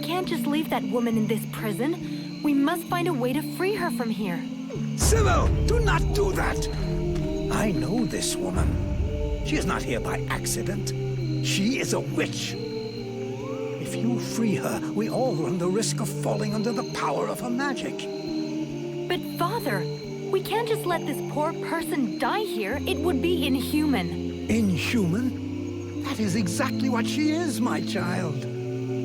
can't just leave that woman in this prison. We must find a way to free her from here. Sybil, do not do that! I know this woman. She is not here by accident. She is a witch. If you free her, we all run the risk of falling under the power of her magic. But Father, we can't just let this poor person die here. It would be inhuman. Inhuman? That is exactly what she is, my child.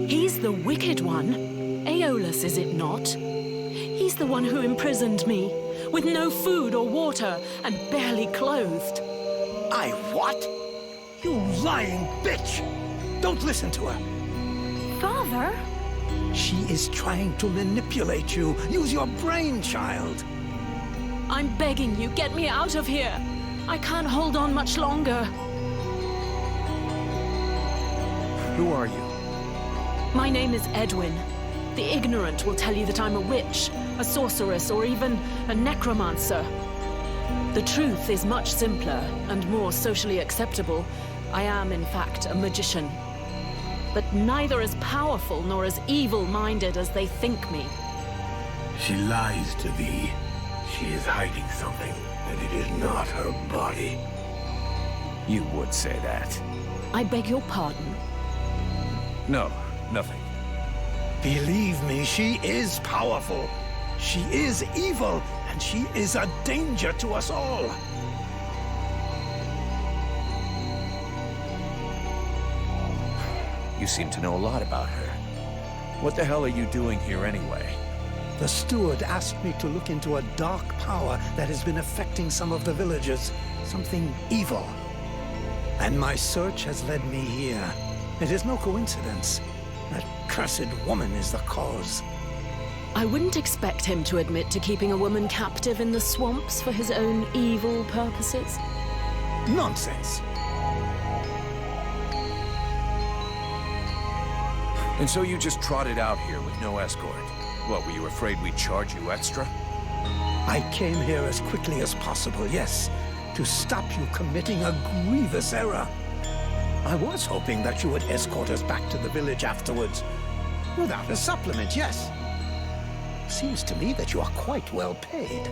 He's the wicked one. Aeolus, is it not? He's the one who imprisoned me, with no food or water, and barely clothed. I what? You lying bitch! Don't listen to her. Father? She is trying to manipulate you. Use your brain, child. I'm begging you, get me out of here. I can't hold on much longer. Who are you? My name is Edwin. The ignorant will tell you that I'm a witch, a sorceress, or even a necromancer. The truth is much simpler and more socially acceptable. I am, in fact, a magician. But neither as powerful nor as evil-minded as they think me. She lies to thee. She is hiding something, and it is not her body. You would say that. I beg your pardon. No, nothing. Believe me, she is powerful. She is evil, and she is a danger to us all. You seem to know a lot about her. What the hell are you doing here anyway? The steward asked me to look into a dark power that has been affecting some of the villagers. Something evil. And my search has led me here. It is no coincidence. That cursed woman is the cause. I wouldn't expect him to admit to keeping a woman captive in the swamps for his own evil purposes. Nonsense. And so you just trotted out here with no escort? What, were you afraid we'd charge you extra? I came here as quickly as possible, yes, to stop you committing a grievous error. I was hoping that you would escort us back to the village afterwards. Without a supplement, yes. Seems to me that you are quite well paid.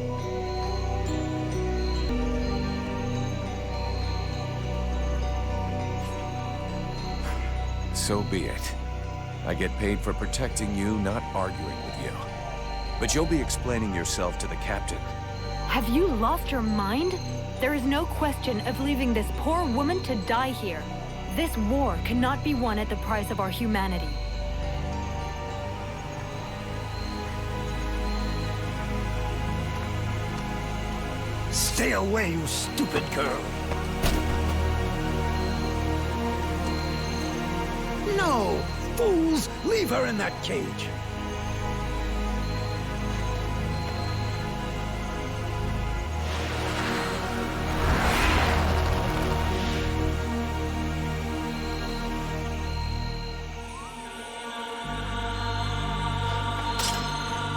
So be it. I get paid for protecting you, not arguing with you. But you'll be explaining yourself to the captain. Have you lost your mind? There is no question of leaving this poor woman to die here. This war cannot be won at the price of our humanity. Stay away, you stupid girl! No! Fools! Leave her in that cage!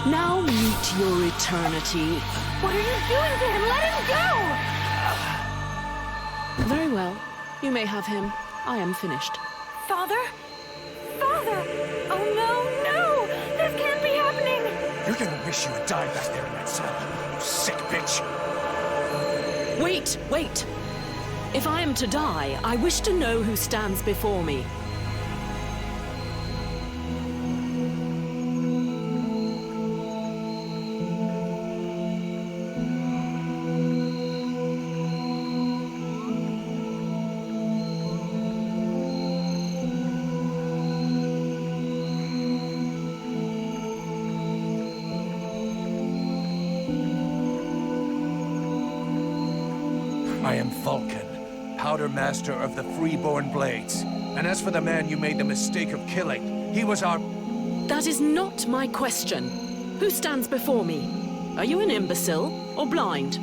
Now meet your eternity. What are you doing to him? Let him go! Very well. You may have him. I am finished. Father? Father! Oh no, no! This can't be happening! You're gonna wish you had died back there in that cell, you sick bitch! Wait, wait! If I am to die, I wish to know who stands before me. I am Vulcan, Powder Master of the Freeborn Blades. And as for the man you made the mistake of killing, he was our... That is not my question. Who stands before me? Are you an imbecile or blind?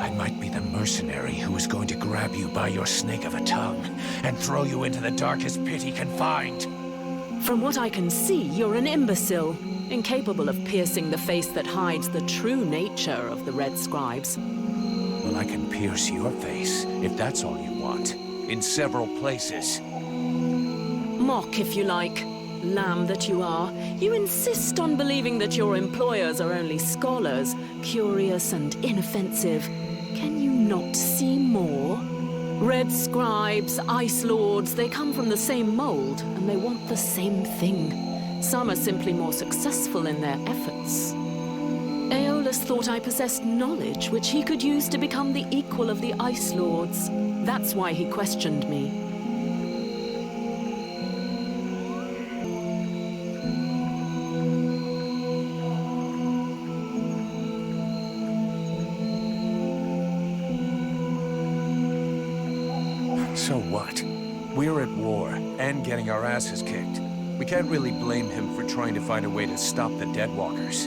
I might be the mercenary who is going to grab you by your snake of a tongue and throw you into the darkest pit he can find. From what I can see, you're an imbecile, incapable of piercing the face that hides the true nature of the Red Scribes. Well, I can pierce your face, if that's all you want, in several places. Mock if you like. lamb that you are. You insist on believing that your employers are only scholars, curious and inoffensive. Can you not see more? Red scribes, ice lords, they come from the same mold, and they want the same thing. Some are simply more successful in their efforts. Aeolus thought I possessed knowledge which he could use to become the equal of the ice lords. That's why he questioned me. So what? We're at war, and getting our asses kicked. We can't really blame him for trying to find a way to stop the Deadwalkers.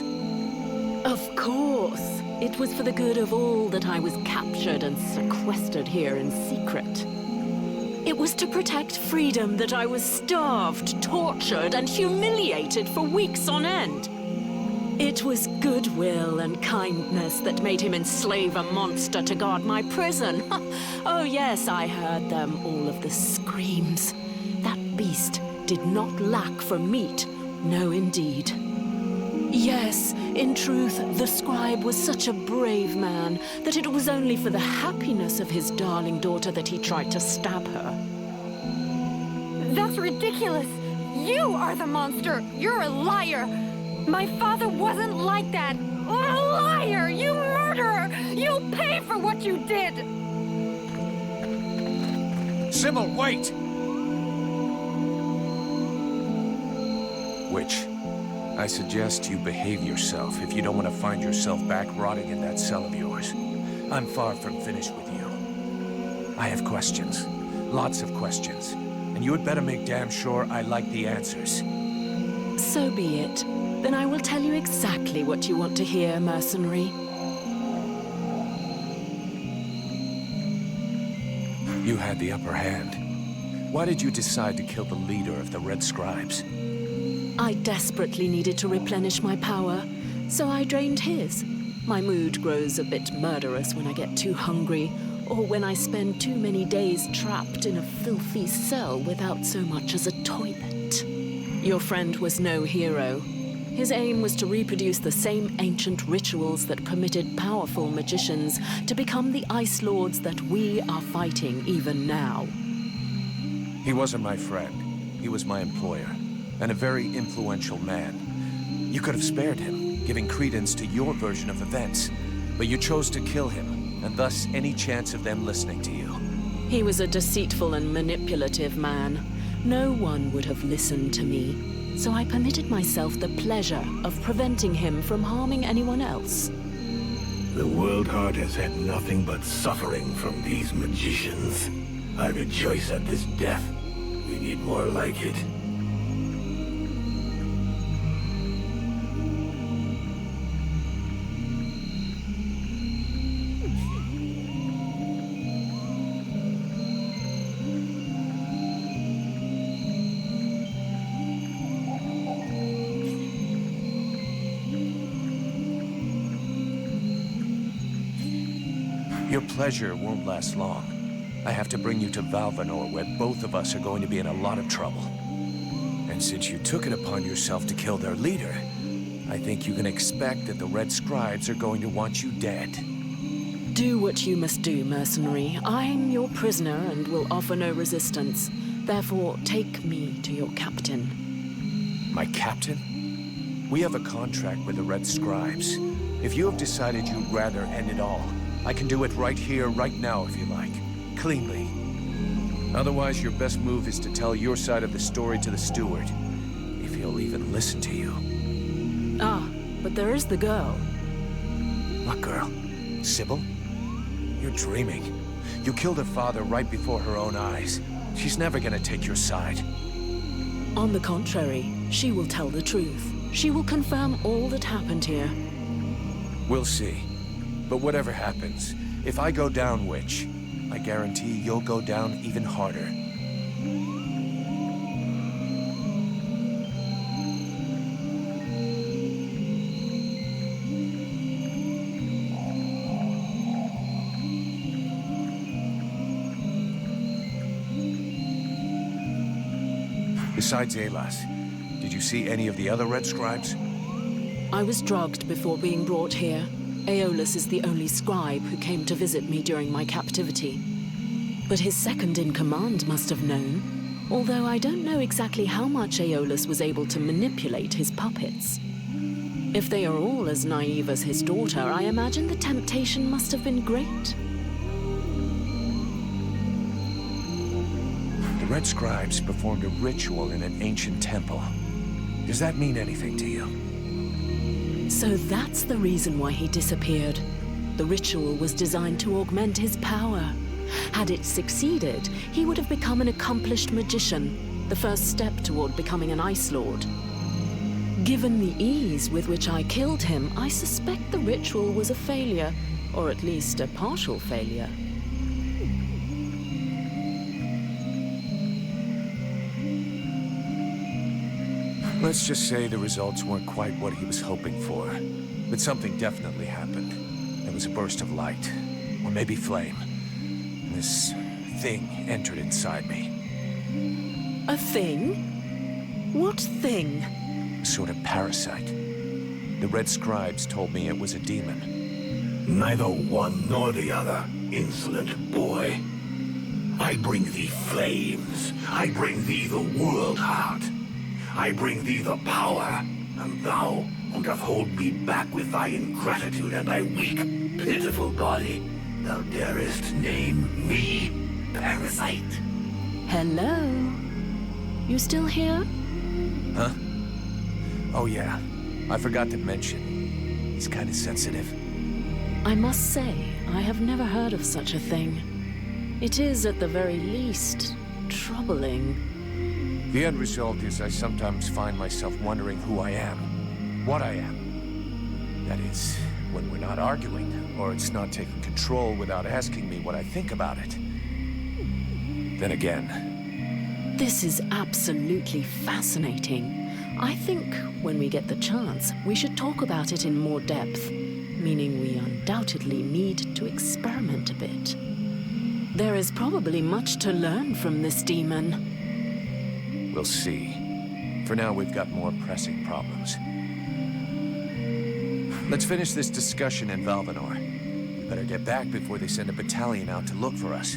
Of course. It was for the good of all that I was captured and sequestered here in secret. It was to protect freedom that I was starved, tortured, and humiliated for weeks on end. It was goodwill and kindness that made him enslave a monster to guard my prison. Oh yes, I heard them, all of the screams. That beast did not lack for meat. No, indeed. Yes, in truth, the scribe was such a brave man that it was only for the happiness of his darling daughter that he tried to stab her. That's ridiculous! You are the monster! You're a liar! My father wasn't like that! A liar! You murderer! You'll pay for what you did! Sybil, wait! Witch, I suggest you behave yourself if you don't want to find yourself back rotting in that cell of yours. I'm far from finished with you. I have questions. Lots of questions. And you had better make damn sure I like the answers. So be it. Then I will tell you exactly what you want to hear, mercenary. You had the upper hand. Why did you decide to kill the leader of the Red Scribes? I desperately needed to replenish my power, so I drained his. My mood grows a bit murderous when I get too hungry, or when I spend too many days trapped in a filthy cell without so much as a toilet. Your friend was no hero. His aim was to reproduce the same ancient rituals that permitted powerful magicians to become the Ice Lords that we are fighting even now. He wasn't my friend. He was my employer, and a very influential man. You could have spared him, giving credence to your version of events, but you chose to kill him, and thus any chance of them listening to you. He was a deceitful and manipulative man. No one would have listened to me. So I permitted myself the pleasure of preventing him from harming anyone else. The World Heart has had nothing but suffering from these magicians. I rejoice at this death. We need more like it. Your pleasure won't last long. I have to bring you to Valvanor, where both of us are going to be in a lot of trouble. And since you took it upon yourself to kill their leader, I think you can expect that the Red Scribes are going to want you dead. Do what you must do, mercenary. I'm your prisoner and will offer no resistance. Therefore, take me to your captain. My captain? We have a contract with the Red Scribes. If you have decided you'd rather end it all, I can do it right here, right now, if you like. Cleanly. Otherwise, your best move is to tell your side of the story to the steward. If he'll even listen to you. Ah, but there is the girl. What girl? Sybil? You're dreaming. You killed her father right before her own eyes. She's never gonna take your side. On the contrary, she will tell the truth. She will confirm all that happened here. We'll see. But whatever happens, if I go down, Witch, I guarantee you'll go down even harder. Besides Aeolus, you see any of the other Red Scribes? I was drugged before being brought here. Aeolus is the only scribe who came to visit me during my captivity. But his second-in-command must have known, although I don't know exactly how much Aeolus was able to manipulate his puppets. If they are all as naive as his daughter, I imagine the temptation must have been great. The Red Scribes performed a ritual in an ancient temple. Does that mean anything to you? So that's the reason why he disappeared. The ritual was designed to augment his power. Had it succeeded, he would have become an accomplished magician, the first step toward becoming an Ice Lord. Given the ease with which I killed him, I suspect the ritual was a failure, or at least a partial failure. Let's just say the results weren't quite what he was hoping for. But something definitely happened. There was a burst of light, or maybe flame. And this thing entered inside me. A thing? What thing? A sort of parasite. The Red Scribes told me it was a demon. Neither one nor the other, insolent boy. I bring thee flames. I bring thee the world heart. I bring thee the power, and thou wouldst hold me back with thy ingratitude and thy weak, pitiful body. Thou darest name me parasite. Hello? You still here? Huh? Oh yeah, I forgot to mention. He's kind of sensitive. I must say, I have never heard of such a thing. It is, at the very least, troubling. The end result is I sometimes find myself wondering who I am, what I am. That is, when we're not arguing, or it's not taking control without asking me what I think about it. Then again... This is absolutely fascinating. I think, when we get the chance, we should talk about it in more depth, meaning we undoubtedly need to experiment a bit. There is probably much to learn from this demon. We'll see. For now, we've got more pressing problems. Let's finish this discussion in Valvanor. We better get back before they send a battalion out to look for us.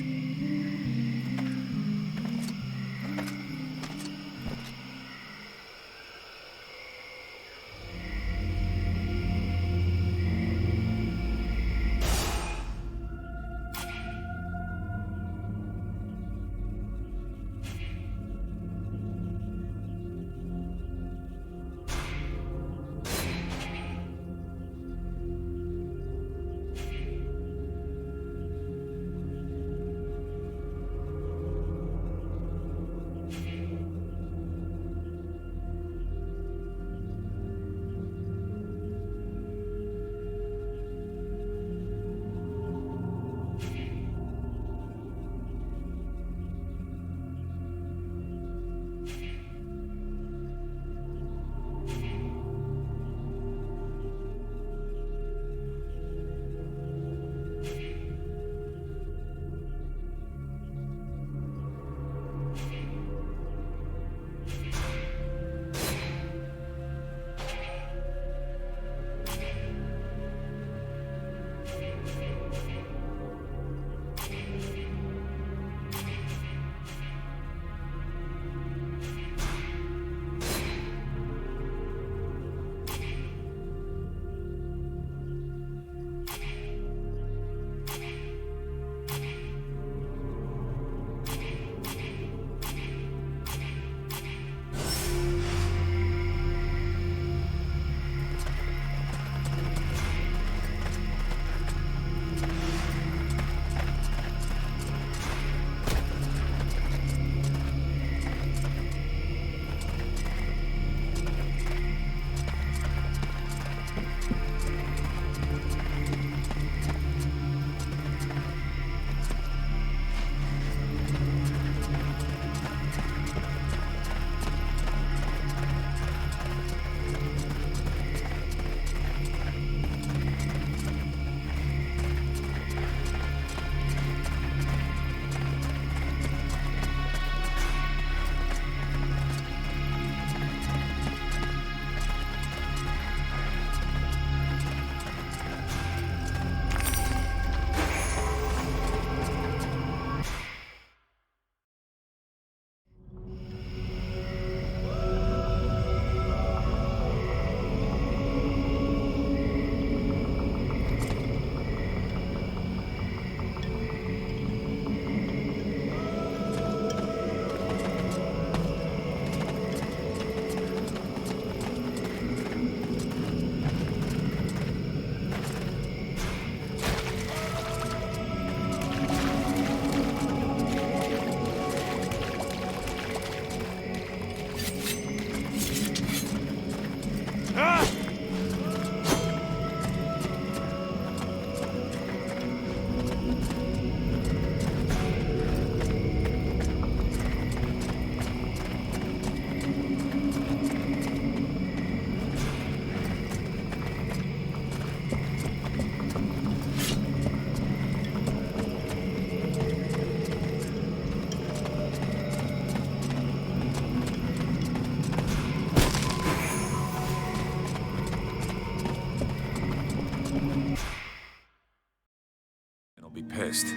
pissed,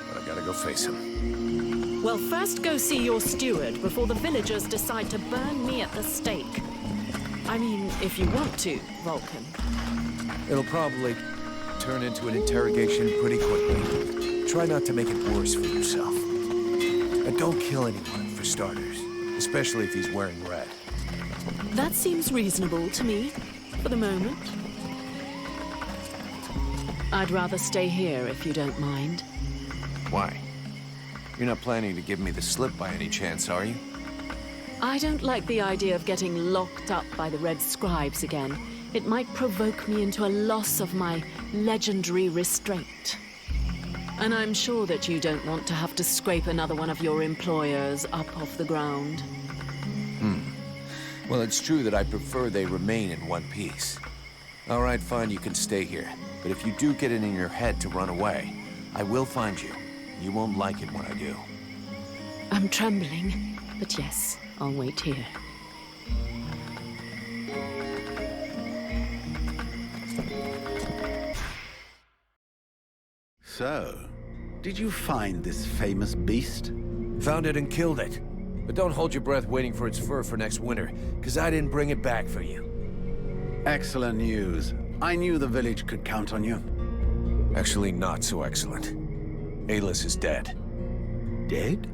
but I gotta go face him. Well, first go see your steward before the villagers decide to burn me at the stake. I mean, if you want to, Vulcan. It'll probably turn into an interrogation pretty quickly. Try not to make it worse for yourself. And don't kill anyone, for starters. Especially if he's wearing red. That seems reasonable to me, for the moment. I'd rather stay here, if you don't mind. Why? You're not planning to give me the slip by any chance, are you? I don't like the idea of getting locked up by the Red Scribes again. It might provoke me into a loss of my legendary restraint. And I'm sure that you don't want to have to scrape another one of your employers up off the ground. Well, it's true that I prefer they remain in one piece. All right, fine, you can stay here. But if you do get it in your head to run away, I will find you. You won't like it when I do. I'm trembling, but yes, I'll wait here. So, did you find this famous beast? Found it and killed it. But don't hold your breath waiting for its fur for next winter, because I didn't bring it back for you. Excellent news. I knew the village could count on you. Actually, not so excellent. Alis is dead. Dead?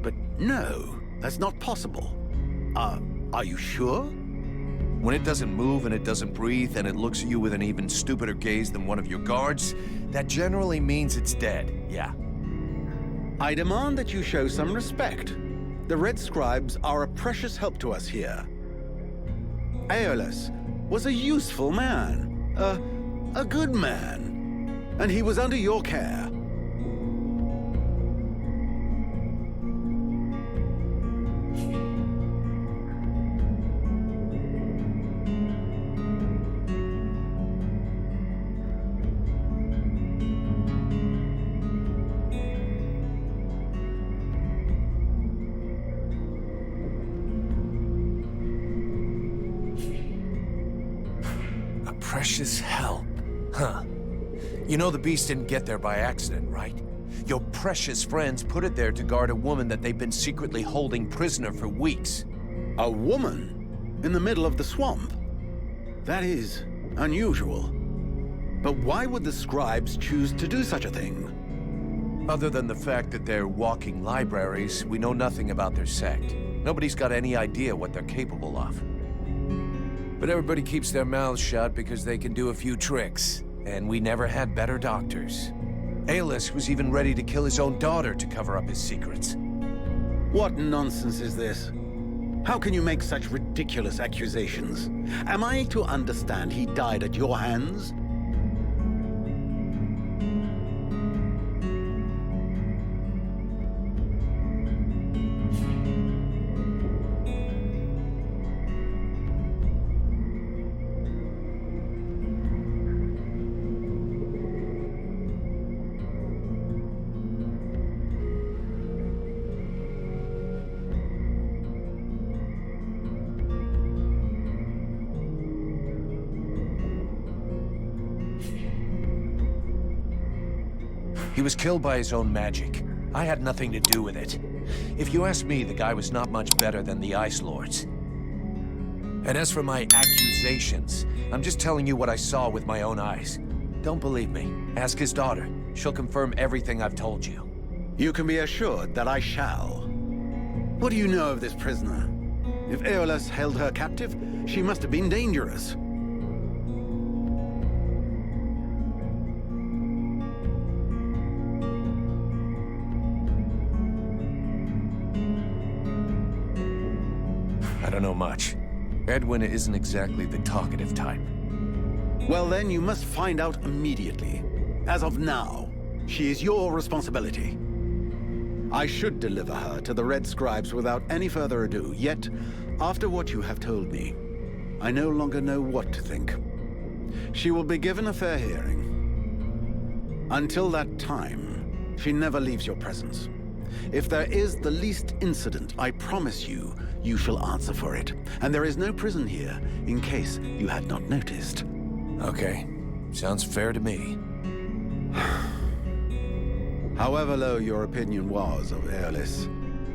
But no, that's not possible. Are you sure? When it doesn't move and it doesn't breathe and it looks at you with an even stupider gaze than one of your guards, that generally means it's dead, yeah. I demand that you show some respect. The Red Scribes are a precious help to us here. Aeolus was a useful man, a good man, and he was under your care. Precious help. Huh. You know the beast didn't get there by accident, right? Your precious friends put it there to guard a woman that they've been secretly holding prisoner for weeks. A woman? In the middle of the swamp? That is unusual. But why would the scribes choose to do such a thing? Other than the fact that they're walking libraries, we know nothing about their sect. Nobody's got any idea what they're capable of. But everybody keeps their mouths shut because they can do a few tricks. And we never had better doctors. Aeolus was even ready to kill his own daughter to cover up his secrets. What nonsense is this? How can you make such ridiculous accusations? Am I to understand he died at your hands? He was killed by his own magic. I had nothing to do with it. If you ask me, the guy was not much better than the Ice Lords. And as for my accusations, I'm just telling you what I saw with my own eyes. Don't believe me. Ask his daughter. She'll confirm everything I've told you. You can be assured that I shall. What do you know of this prisoner? If Aeolus held her captive, she must have been dangerous. I don't know much. Edwin isn't exactly the talkative type. Well then, you must find out immediately. As of now, she is your responsibility. I should deliver her to the Red Scribes without any further ado, yet, after what you have told me, I no longer know what to think. She will be given a fair hearing. Until that time, she never leaves your presence. If there is the least incident, I promise you, you shall answer for it. And there is no prison here, in case you had not noticed. Okay. Sounds fair to me. However low your opinion was of Aeolus,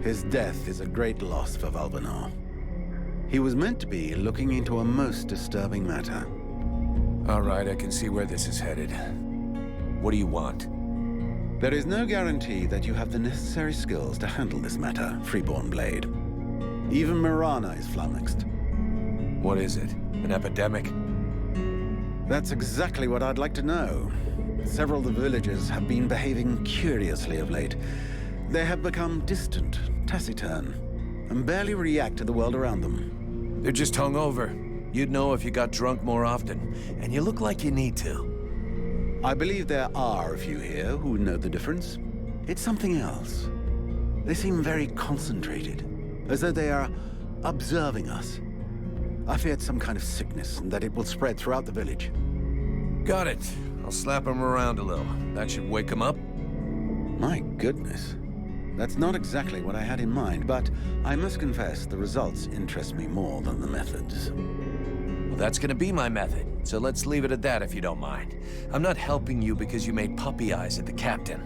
his death is a great loss for Valvanor. He was meant to be looking into a most disturbing matter. All right, I can see where this is headed. What do you want? There is no guarantee that you have the necessary skills to handle this matter, Freeborn Blade. Even Mirana is flummoxed. What is it? An epidemic? That's exactly what I'd like to know. Several of the villagers have been behaving curiously of late. They have become distant, taciturn, and barely react to the world around them. They're just hungover. You'd know if you got drunk more often, and you look like you need to. I believe there are a few here who know the difference. It's something else. They seem very concentrated, as though they are observing us. I feared some kind of sickness and that it will spread throughout the village. Got it. I'll slap him around a little. That should wake him up. My goodness. That's not exactly what I had in mind, but I must confess the results interest me more than the methods. Well, that's gonna be my method, so let's leave it at that if you don't mind. I'm not helping you because you made puppy eyes at the captain.